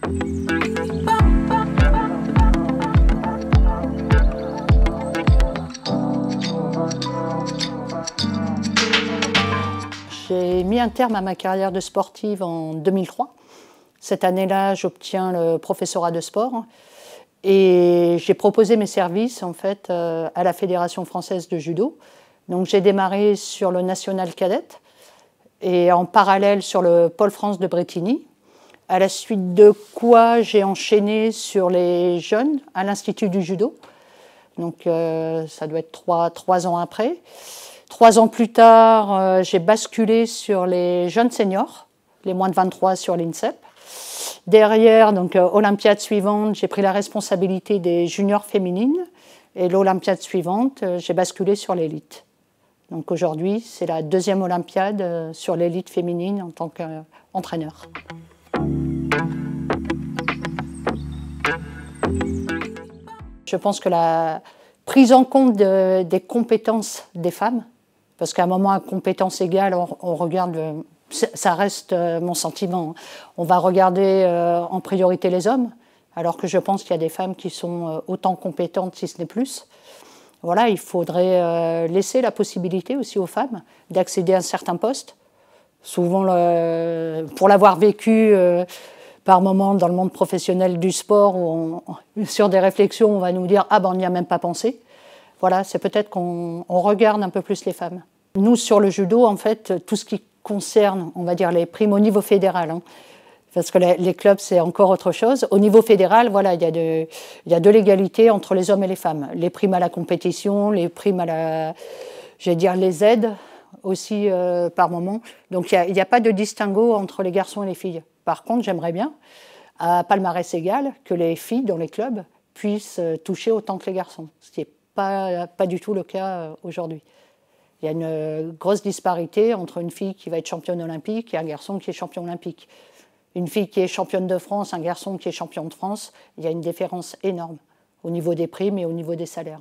J'ai mis un terme à ma carrière de sportive en 2003. Cette année-là, j'obtiens le professorat de sport et j'ai proposé mes services en fait à la Fédération française de judo. Donc j'ai démarré sur le national cadette et en parallèle sur le Pôle France de Brétigny. À la suite de quoi j'ai enchaîné sur les jeunes à l'Institut du judo. Donc ça doit être trois ans après. 3 ans plus tard, j'ai basculé sur les jeunes seniors, les moins de 23 sur l'INSEP. Derrière, donc Olympiade suivante, j'ai pris la responsabilité des juniors féminines. Et l'Olympiade suivante, j'ai basculé sur l'élite. Donc aujourd'hui, c'est la 2e Olympiade sur l'élite féminine en tant qu'entraîneur. Je pense que la prise en compte des compétences des femmes, parce qu'à un moment, à compétences égales, on regarde, ça reste mon sentiment, on va regarder en priorité les hommes, alors que je pense qu'il y a des femmes qui sont autant compétentes, si ce n'est plus. Voilà, il faudrait laisser la possibilité aussi aux femmes d'accéder à un certain poste. Souvent, pour l'avoir vécu par moments dans le monde professionnel du sport, où sur des réflexions, on va nous dire « Ah ben on n'y a même pas pensé ». Voilà, c'est peut-être qu'on regarde un peu plus les femmes. Nous, sur le judo, en fait, tout ce qui concerne, on va dire, les primes au niveau fédéral, parce que les clubs, c'est encore autre chose. Au niveau fédéral, voilà, il y a de l'égalité entre les hommes et les femmes. Les primes à la compétition, les primes à la, j'allais dire, les aides aussi par moment. Donc il n'y a pas de distinguo entre les garçons et les filles. Par contre, j'aimerais bien, à palmarès égal, que les filles dans les clubs puissent toucher autant que les garçons, ce qui n'est pas du tout le cas aujourd'hui. Il y a une grosse disparité entre une fille qui va être championne olympique et un garçon qui est champion olympique. Une fille qui est championne de France, un garçon qui est champion de France, il y a une différence énorme au niveau des primes et au niveau des salaires.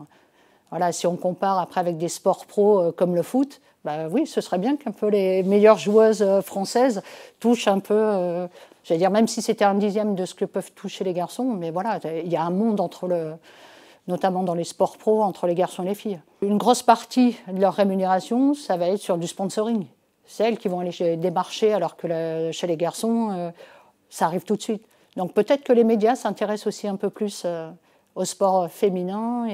Voilà, si on compare après avec des sports pro comme le foot, bah oui, ce serait bien qu'un peu les meilleures joueuses françaises touchent un peu, j'allais dire, même si c'était 1/10 de ce que peuvent toucher les garçons, mais voilà, il y a un monde entre notamment dans les sports pro, entre les garçons et les filles. Une grosse partie de leur rémunération, ça va être sur du sponsoring. C'est elles qui vont aller démarcher, alors que chez les garçons, ça arrive tout de suite. Donc peut-être que les médias s'intéressent aussi un peu plus au sport féminin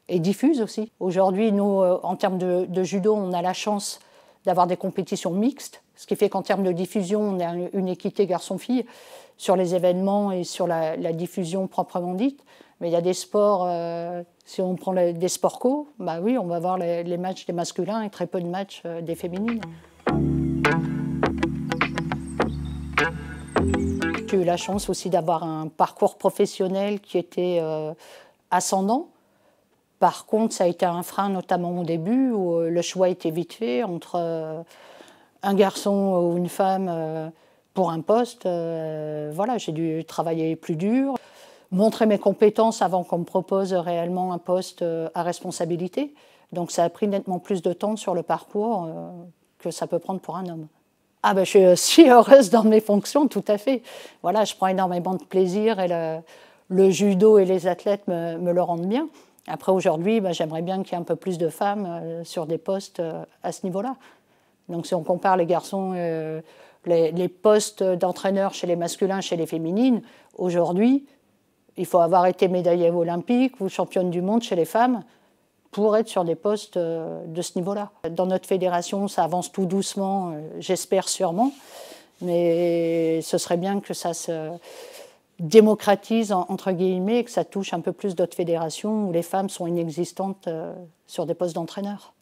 et diffusent aussi. Aujourd'hui, nous, en termes de judo, on a la chance d'avoir des compétitions mixtes, ce qui fait qu'en termes de diffusion, on a une équité garçon-fille sur les événements et sur la diffusion proprement dite. Mais il y a des sports, si on prend des sports co, bah oui, on va voir les matchs des masculins et très peu de matchs des féminines. J'ai eu la chance aussi d'avoir un parcours professionnel qui était ascendant. Par contre, ça a été un frein, notamment au début, où le choix était vite fait entre un garçon ou une femme pour un poste. Voilà, j'ai dû travailler plus dur, montrer mes compétences avant qu'on me propose réellement un poste à responsabilité. Donc ça a pris nettement plus de temps sur le parcours que ça peut prendre pour un homme. Ah ben, je suis heureuse dans mes fonctions, tout à fait. Voilà, je prends énormément de plaisir et le judo et les athlètes me le rendent bien. Après, aujourd'hui, ben, j'aimerais bien qu'il y ait un peu plus de femmes sur des postes à ce niveau-là. Donc si on compare les garçons, les postes d'entraîneurs chez les masculins, chez les féminines, aujourd'hui, il faut avoir été médaillée olympique ou championne du monde chez les femmes pour être sur des postes de ce niveau-là. Dans notre fédération, ça avance tout doucement, j'espère sûrement, mais ce serait bien que ça se démocratise, entre guillemets, et que ça touche un peu plus d'autres fédérations où les femmes sont inexistantes sur des postes d'entraîneurs.